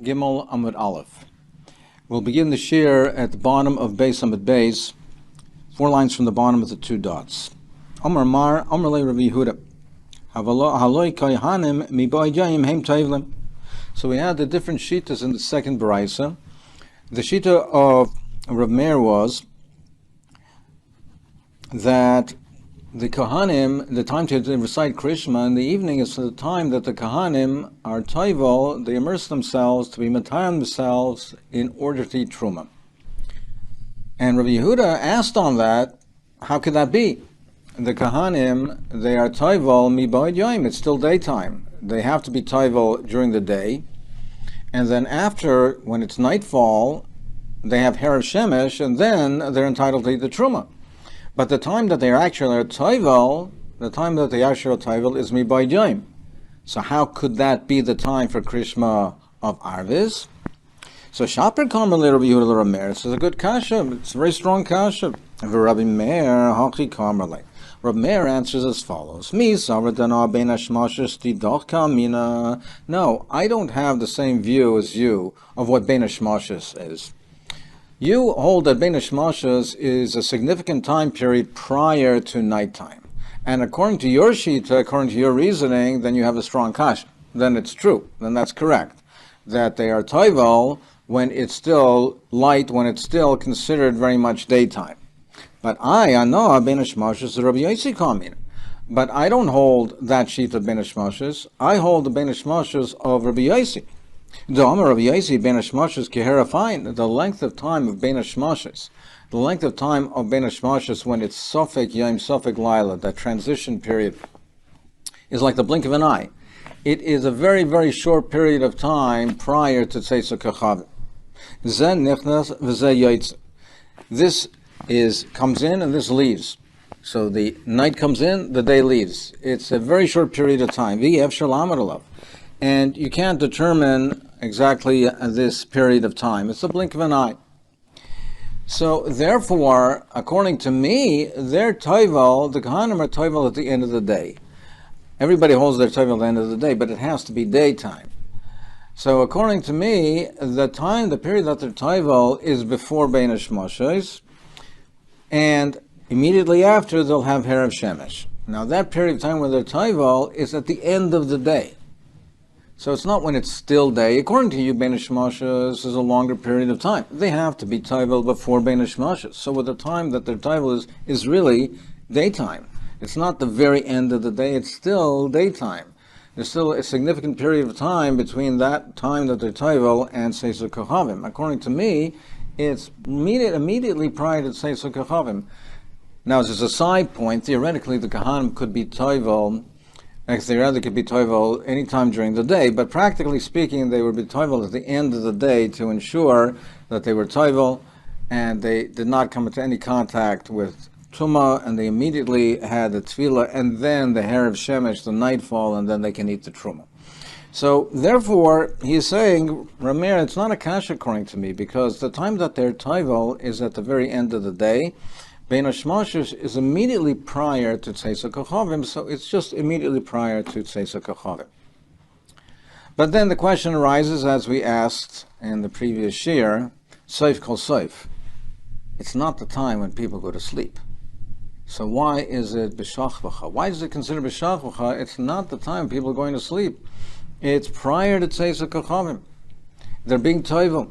Gimel Amud Aleph. We'll begin the shir at the bottom of Beis Amud Beis, 4 lines from the bottom of the 2 dots. Amar Mar, Amar Le Rabbi Yehuda. Haloi kohanim miboy jayim heim toivlim. So we had the different shitas in the second baraisa. The shita of Rav Meir was that the Kohanim, the time to recite Krishma in the evening is the time that the Kohanim are toivel, they immerse themselves to be matayim themselves in order to eat Truma. And Rabbi Yehuda asked on that, how could that be? The Kohanim, they are toivel miboid yoim, it's still daytime. They have to be toivel during the day, and then after, when it's nightfall, they have herav shemesh, and then they're entitled to eat the Truma. But the time that they are actually toivel, the time that they actually toivel is miboid yoim. So how could that be the time for Krishma of Arvis? So Shaper Kamer Le Rabbi Yehuda Le Rabbi Meir, this is a good kasha, it's a very strong kasha. Rabbi Meir, Hachi Kamer Le. Rabbi Meir answers as follows: no, I don't have the same view as you of what Bein Hashmashos is. You hold that Bein Hashmashos is a significant time period prior to nighttime. And according to your shita, according to your reasoning, then you have a strong kasha. Then it's true. Then that's correct. That they are toivel when it's still light, when it's still considered very much daytime. But I know Bein Hashmashos Rabbi Yossi Kamin. But I don't hold that sheet of Bein Hashmashos. I hold the Bein Hashmashos of Rabbi Yossi. The Rabbi Yossi Bein Hashmashos keherafain. The length of time of Bein Hashmashos, the length of time of Bein Hashmashos when it's Sofek Yom Sofek Laila, that transition period, is like the blink of an eye. It is a very, very short period of time prior to Tzeisa Kachavim. Zen nichnas v'zeh yoytze. This comes in and this leaves. So the night comes in, the day leaves. It's a very short period of time. And you can't determine exactly this period of time. It's a blink of an eye. So therefore, according to me, they're toivel, the Kohanim are toivel at the end of the day. Everybody holds their toivel at the end of the day, but it has to be daytime. So according to me, the period that they're toivel is before Bein Hashmashos, and immediately after they'll have herav shemesh. Now that period of time when they're toivel is at the end of the day. So it's not when it's still day. According to you, Bein Hashmashos is a longer period of time. They have to be toivel before Bein Hashmashos. So with the time that they're toivel is really daytime. It's not the very end of the day, it's still daytime. There's still a significant period of time between that time that they're toivel and Tzeisa Kachavim. According to me, it's immediately prior to Tzeisa Kachavim. Now, as a side point, theoretically the Kohanim could be toivel, could be toivel any time during the day, but practically speaking, they would be toivel at the end of the day to ensure that they were toivel and they did not come into any contact with Truma, and they immediately had the tefillah and then the herav shemesh, the nightfall, and then they can eat the Truma. So therefore, he's saying, Ramir, it's not a kasha according to me, because the time that they're toivel is at the very end of the day. Bein Hashmashos is immediately prior to Tzeisa Kachavim, so it's just immediately prior to Tzeisa Kachavim. But then the question arises, as we asked in the previous shir, Soif kol soif. It's not the time when people go to sleep. So why is it b'shachvacha? Why is it considered b'shachvacha? It's not the time people are going to sleep. It's prior to Tzeisa Kachavim. They're being toivel.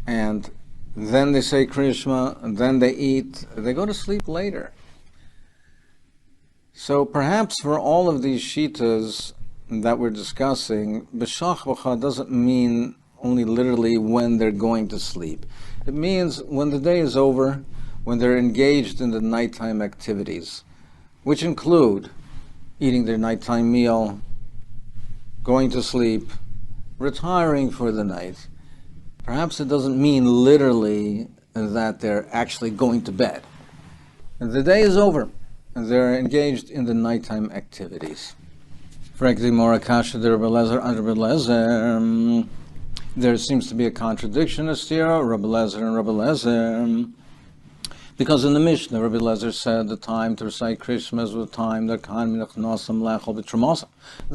And then they say Krishma, and then they eat. They go to sleep later. So perhaps for all of these shitas that we're discussing, b'shachvacha doesn't mean only literally when they're going to sleep. It means when the day is over, when they're engaged in the nighttime activities, which include eating their nighttime meal, going to sleep, retiring for the night. Perhaps it doesn't mean literally that they're actually going to bed. The day is over, and they're engaged in the nighttime activities. There seems to be a contradiction, Estira, Rabbi Lezer and Rabbi Lezer. Because in the Mishnah, Rabbi Lezer said the time to recite Krishma is the time the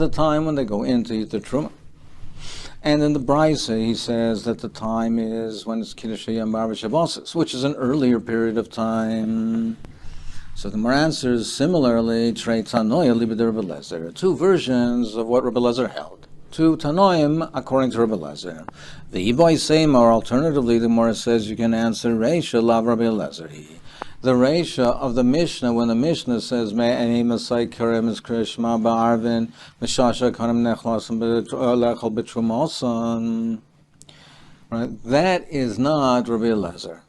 time when they go in to eat the truma. And in the Brisa, he says that the time is when it's Kiddush Hayom B'Arba Shabbosos, which is an earlier period of time. So the Gemara answers similarly, Trei Tanoia Libid Rabbi Lezer. Two versions of what Rabbi Lezer held. Two Tanoim according to Rabbi Lezer. The Iboy Seim, or alternatively, the Gemara says you can answer Reisha Lav Rabbi Lezer. The Reisha of the Mishnah, when the Mishnah says Me'ani Masai Kerem is Krishma Ba'arvin Meshasha Kanem Nechlasim Lechel B'Trumosan. Right? That is not Rabbi Lezer.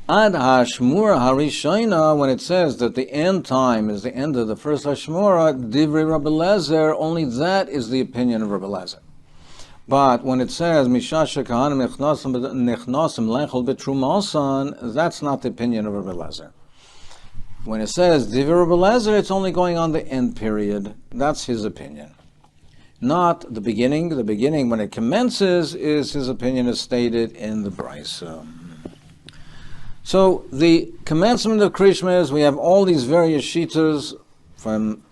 Ad Hashmura Harishayna, when it says that the end time is the end of the first Hashmura, Divrei Rabbi Lezer, only that is the opinion of Rabbi Lezer. But when it says Mishasha Kahanim Nechnasim Lechel B'Trumosan, that's not the opinion of Rabbi Lezer. When it says Divrei Rabbi Lezer, it's only going on the end period. That's his opinion. Not the beginning. The beginning, when it commences, is his opinion as stated in the Brisa. So the commencement of Krishma is we have all these various shitas from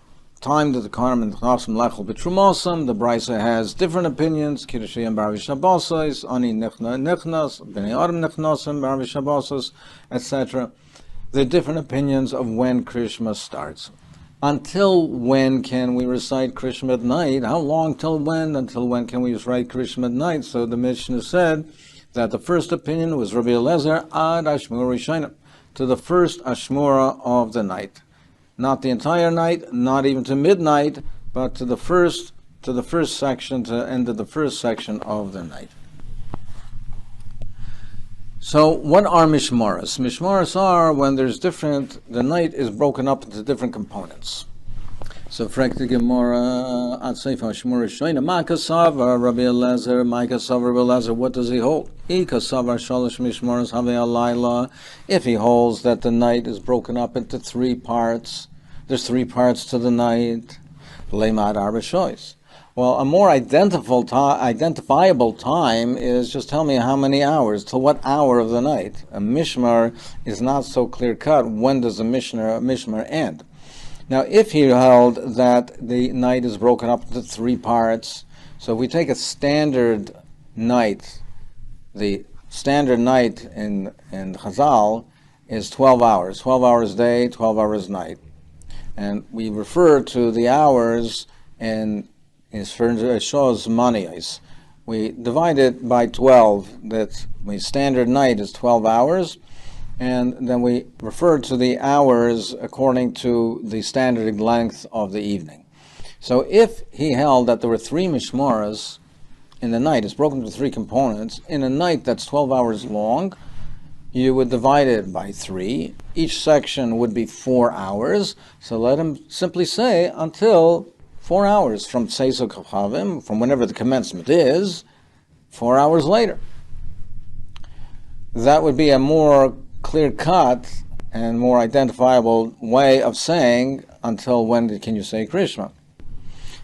time that the Karm and Chnasim Lechel B'Trumosam. The Brisa has different opinions. Kiddush Hayom B'Arba Shabbosos, Ani Nechnas, Bnei Adam Nechnasim B'Arba Shabbosos, etc. There are different opinions of when Krishma starts. Until when can we recite Krishma at night? How long till when? Until when can we recite Krishma at night? So the Mishnah said that the first opinion was Rabbi Eliezer ad Ashmura Rishayim, to the first Ashmura of the night. Not the entire night, not even to midnight, but to the first section, to end of the first section of the night. So what are Mishmaras? Mishmaras are when the night is broken up into different components. So Frek the Gemara at Seif Hashmura Shayna Makasava Rabbi Eliezer Makasava Rabbi Eliezer. What does he hold? Ikasava Shalosh Mishmaras Have Alayla. If he holds that the night is broken up into three parts, there's three parts to the night. Leimad Arba Shois. Well, a more identifiable time is just tell me how many hours, till what hour of the night. A Mishmar is not so clear cut. When does a Mishmar end? Now, if he held that the night is broken up into three parts, so if we take a standard night, the standard night in Chazal is 12 hours. 12 hours day, 12 hours night. And we refer to the hours in Shos Manias. We divide it by 12, that the standard night is 12 hours, and then we refer to the hours according to the standard length of the evening. So if he held that there were three mishmaras in the night, it's broken into three components, in a night that's 12 hours long, you would divide it by 3. Each section would be 4 hours, so let him simply say until 4 hours from Tseisok Chavim, from whenever the commencement is, 4 hours later. That would be a more clear-cut and more identifiable way of saying until when can you say Krishma.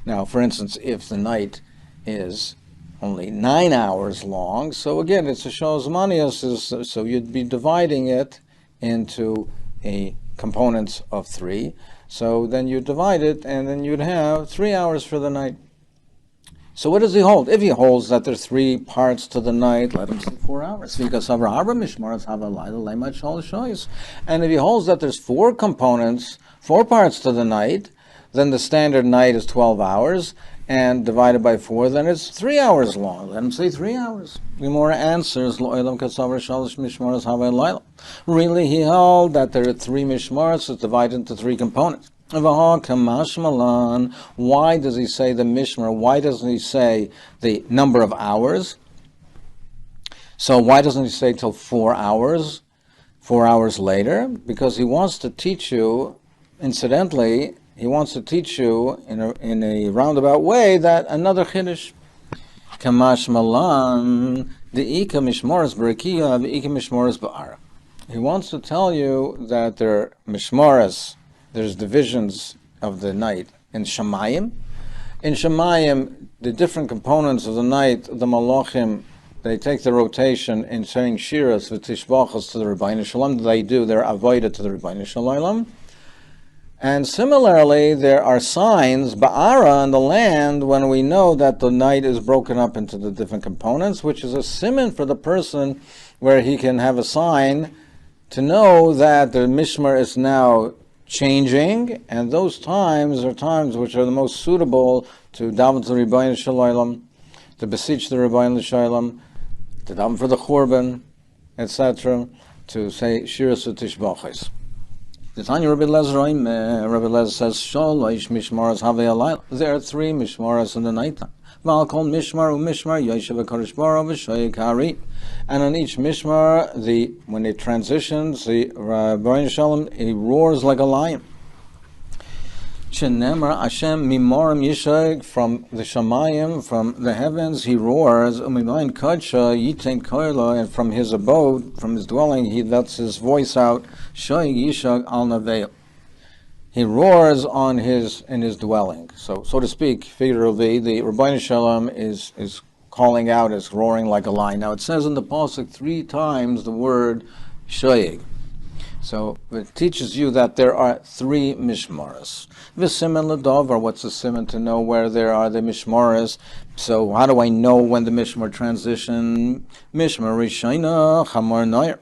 Now, for instance, if the night is only 9 hours long, so again, it's a Shos Manios, so you'd be dividing it into a components of 3. So then you divide it, and then you'd have 3 hours for the night. So what does he hold? If he holds that there's 3 parts to the night, let him say 4 hours. And if he holds that there's 4 components, 4 parts to the night, then the standard night is 12 hours, and divided by 4, then it's 3 hours long. Let him say 3 hours. Gemara answers, really he held that there are 3 mishmaras, it's divided into 3 components. Why does he say the mishmar? Why doesn't he say the number of hours? So why doesn't he say till 4 hours? 4 hours later? Because he wants to teach you, incidentally, he wants to teach you in a roundabout way that another chiddush. Kamash malan the ika mishmoras b'rekiya v'ika mishmoras ba'ara. He wants to tell you that there are mishmoras, there's divisions of the night in Shamayim. In Shamayim, the different components of the night, the malachim they take the rotation in saying shiras v'tishbachos to the Rebbeinu Shalom. They do their avodah to the Rebbeinu Shalom. And similarly, there are signs, ba'ara, in the land, when we know that the night is broken up into the different components, which is a siman for the person where he can have a sign to know that the mishmar is now changing, and those times are times which are the most suitable to daven to the Rebbeinu Shalom, to beseech the Rebbeinu Shalom, to daven for the Churban, etc., to say shiras v'tishbachos. The Tanya Rabbi Lezer says, Sholosh mishmaras havei alayla. There are 3 mishmaras in the nighttime. Val kol mishmar u'mishmar yoshev hakadosh baruch hu v'shoyek hari. And on each mishmar, when it transitions, the Rebbeinu Shalom, he roars like a lion. Shenemar Hashem mimorim yishag, from the shamayim, from the heavens, he roars. U'mimayin kadsha yitain koila, and from his abode, from his dwelling, he lets his voice out. Shoyeg yishag al naveil. He roars in his dwelling. So to speak, figuratively, the Rebbeinu Shalom is calling out, is roaring like a lion. Now it says in the pasuk 3 times the word shoyeg. So it teaches you that there are 3 mishmaras. V'simen l'davar, what's the siman to know where there are the mishmaras? So how do I know when the mishmar transition? Mishmar rishayna chamor noyer.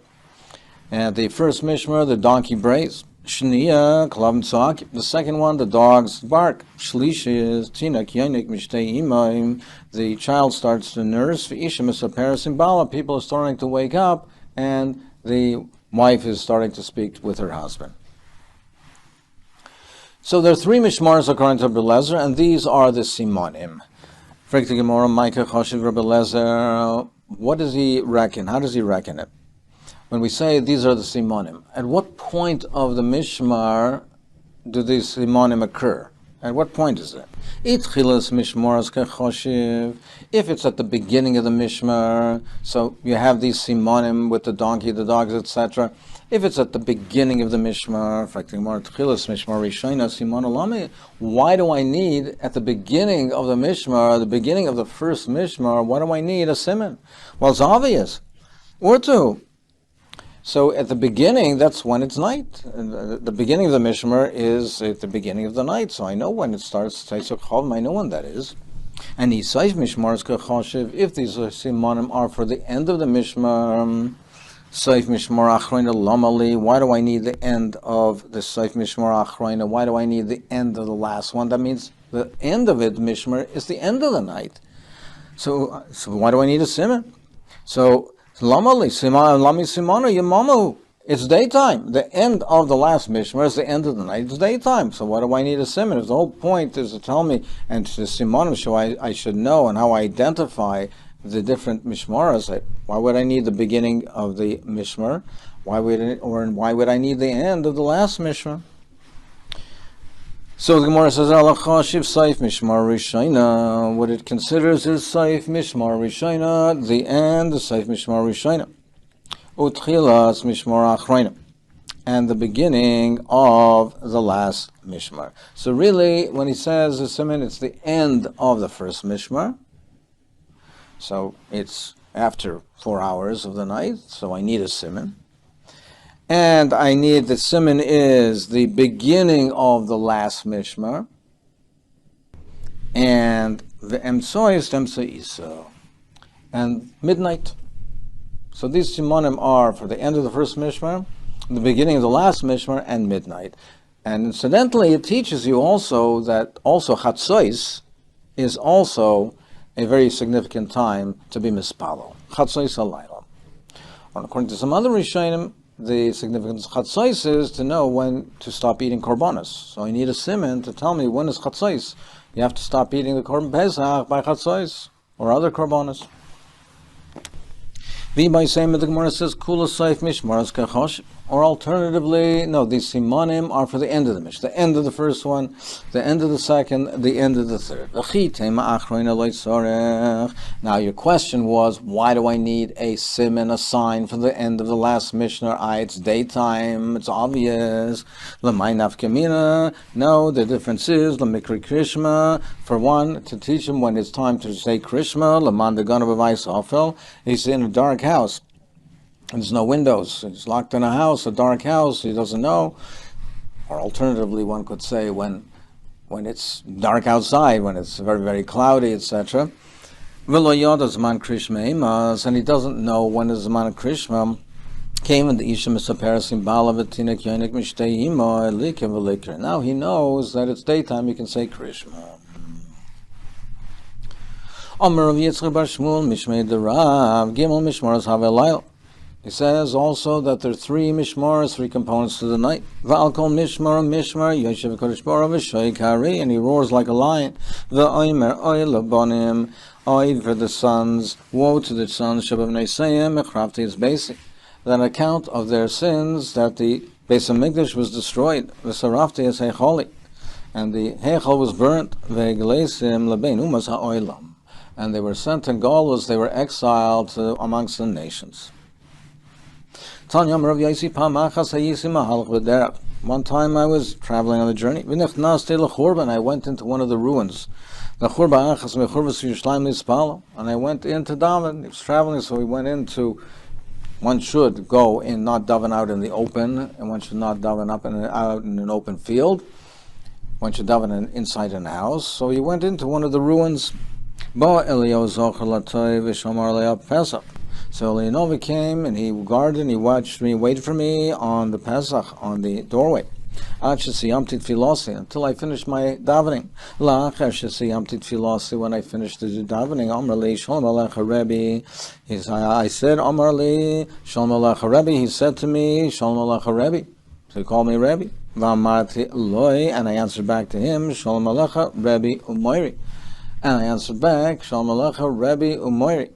And the first mishmar, the donkey brays. Shniya klav tzak. The second one, the dogs bark. Shlish is tinak yonik mishtei imaim. The child starts to nurse. V'isha misaperes imbala. People are starting to wake up, and the wife is starting to speak with her husband. So there are 3 mishmaras according to Rabbi Lezer, and these are the simonim. Frek the Gemara, Micah Choshev Rabbi Lezer, what does he reckon? How does he reckon it? When we say these are the simonim, at what point of the mishmar do these simonim occur? At what point is it? Itchilas mishmaras kechoshiv. If it's at the beginning of the mishmar, so you have these simonim with the donkey, the dogs, etc. If it's at the beginning of the mishmar, why do I need at the beginning of the mishmar, the beginning of the first mishmar, why do I need a siman? Well, it's obvious. Or 2. So at the beginning, that's when it's night. The beginning of the mishmar is at the beginning of the night, so I know when it starts. I know when that is. And if these simonim are for the end of the mishmar, Seif Mishmar Achroina Lamali, why do I need the end of the Seif Mishmar Achroina? Why do I need the end of the last one? That means the end of it, Mishmar, is the end of the night. So why do I need a simon? So Lamali, Lami Simana, Yamamu. It's daytime. The end of the last mishmar is the end of the night. It's daytime. So why do I need a simon? The whole point is to tell me, and to Simonim, so I should know and how I identify the different mishmaras. Why would I need the beginning of the mishmar? Why would I need the end of the last mishmar? So the Gemara says, "Alacha shiv saif mishmar rishayna." What it considers is saif mishmar rishayna, the end, the saif mishmar rishayna, utchilas mishmar achrayna, and the beginning of the last mishmar. So really, when he says the siman, it's the end of the first mishmar. So it's after 4 hours of the night, so I need a siman. And I need the siman is the beginning of the last mishmar. And the emtsoy is emtsoy and midnight. So these simonim are for the end of the first mishmar, the beginning of the last mishmar, and midnight. And incidentally, it teaches you also that also chatzos is also a very significant time to be mispalo. Chatzos halayla. According to some other Rishonim, the significance of chatzos is to know when to stop eating korbanos. So I need a siman to tell me when is chatzos. You have to stop eating the korban pesach by chatzos or other korbanos. The Gemara says, "Kula saif mishmaras kachosh." Or alternatively, no, these simonim are for the end of the Mishnah. The end of the first one, the end of the second, the end of the third. Now your question was, why do I need a siman, a sign for the end of the last Mishnah? It's daytime, it's obvious. No, the difference is, Lamikri Krishma, for one, to teach him when it's time to say Krishma, Laman the gun of a vice ofel, he's in a dark house. There's no windows. He's locked in a house, a dark house. He doesn't know. Or alternatively, one could say when it's dark outside, when it's very, very cloudy, etc. And he doesn't know when the Zman of Krishma came in the Isha Misaparasim Bala V'Tinek Yonik Mishteima Elike V'Likr. Now he knows that it's daytime. You can say Krishma. Omer Rav Yitzchak Bar Shmuel Mishmei Derav Gimel Mishmaras Havelayl. He says also that there are three mishmaras, three components to the night. Va'alkol mishmar, Yoshev Kodesh Baruch V'Shoy Kari, and he roars like a lion. Va'omer oy labonim, oy for the sons, woe to the sons, Shabbat Neisayim, Echrafti is basic. That account of their sins, that the Beis HaMikdash was destroyed, V'Sarafti is Heicholi, and the Heichol was burnt, Ve'egleisim lebein umas ha'oilam, and they were sent in Galus, they were exiled to amongst the nations. One time I was traveling on a journey. And I went into one of the ruins. And I went into daven. He was traveling, so we went into. One should go in, not daven out in the open, and one should not daven out in an open field. One should daven inside an house. So he went into one of the ruins. So Leonova came and he guarded and he watched me, waited for me on the Pesach, on the doorway. Until I finished my davening. When I finished the davening, I said, he said to me, Shalom Alecha Rebbe. So he called me Rebbe. And I answered back to him, Shalom Alecha Rebbe Umoiri. And I answered back, Shalom Alecha Rebbe Umoiri.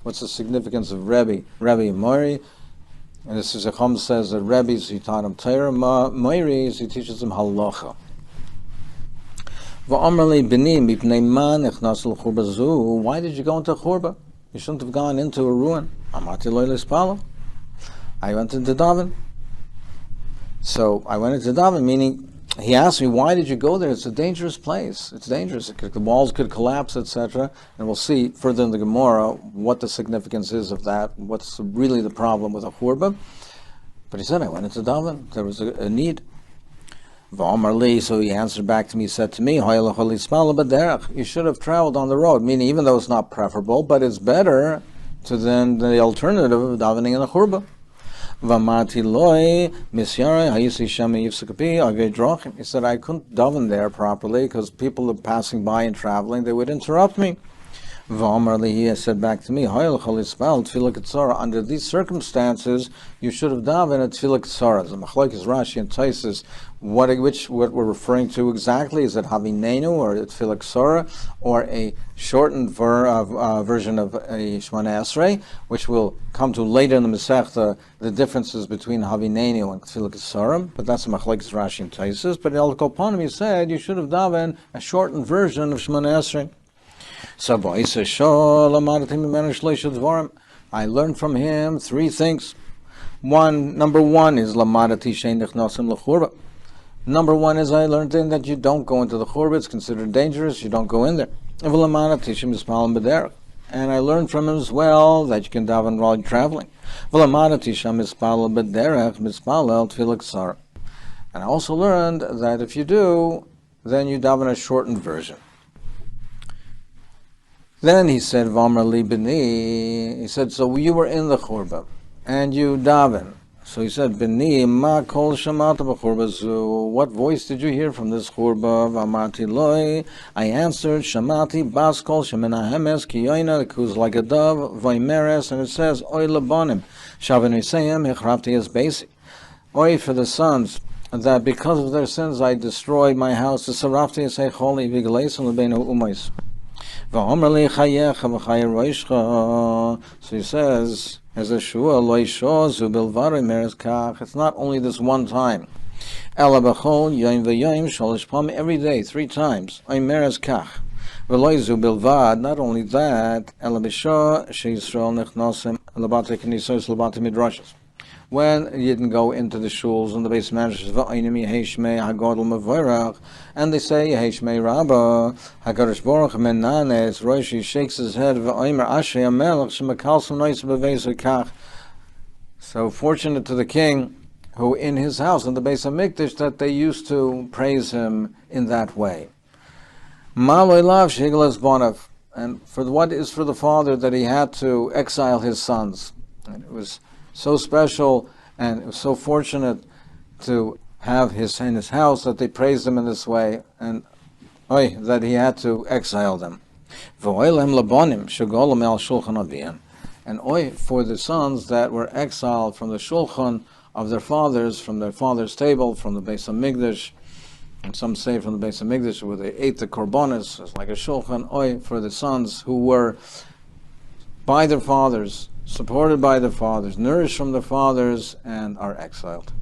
What's the significance of Rebbe Moiri? And this is Chum says that Rebbe's he taught him Torah, Moiri he teaches him halacha. Why did you go into a churba? You shouldn't have gone into a ruin. I went into daven. So I went into daven, meaning he asked me, why did you go there? It's a dangerous place. It's dangerous. The walls could collapse, etc. And we'll see further in the Gemara what the significance is of that, what's really the problem with a churba. But he said, I went into daven. There was a need. So he answered back to me, he said to me, you should have traveled on the road, meaning even though it's not preferable, but it's better than the alternative of davening in a churba. He said, I couldn't daven there properly because people are passing by and traveling, they would interrupt me. He said back to me, under these circumstances, you should have davened at Tefillah Ketzara. The Machlokes Rashi and Taisus, what we're referring to exactly, is it Havinenu or Tefillah Ketzara, or a shortened version of a Shemona Esrei, which we'll come to later in the Masechta, the differences between Havinenu and Tefillah Ketzara, but that's the Machlokes Rashi and Taisus. But El Kopanim, he said, you should have davened a shortened version of Shemona Esrei. I learned from him three things. Number one is Number one is I learned in that you don't go into the churba. It's considered dangerous. You don't go in there. And I learned from him as well that you can daven while you're traveling. And I also learned that if you do, then you daven a shortened version. Then he said, Vamar li b'ni. He said, so you were in the churba and you daven. So he said, B'ni ma kol shamata b'churba zu. What voice did you hear from this churba? V'amati loi. I answered, Shamati bas kol shemenahemes ki yoina, who's like a dove, v'aimeres, and it says, Oy labonim, shaven yisayim, hechrafti es basic. Oy for the sons, that because of their sins I destroyed my house, the sarafti es heicholi v'gleisim lebeinu umais. So he says, As a shua loy shozu bilvari meres kach. It's not only this one time. Ela b'chol yom v'yom sholish pam, every day 3 times. Oy meres kach. V'loy zu bilvad. Not only that. Ela b'shah sheYisrael nechnosim labate knisos labate midrashos. When you didn't go into the shuls and the base managers, and they say Yeheshmei Rabba, Hakadosh Baruch Menanes, Roshi shakes his head, so fortunate to the king, who in his house, in the base of Mikdash, that they used to praise him in that way. And for what is for the father that he had to exile his sons. And it was so special, and it was so fortunate to have his in his house that they praised him in this way, and that he had to exile them. And for the sons that were exiled from the shulchan of their fathers, from their father's table, from the Beis Hamikdash, and some say from the Beis Hamikdash where they ate the korbanos, it's like a shulchan. For the sons who were by their fathers, supported by their fathers, nourished from their fathers, and are exiled.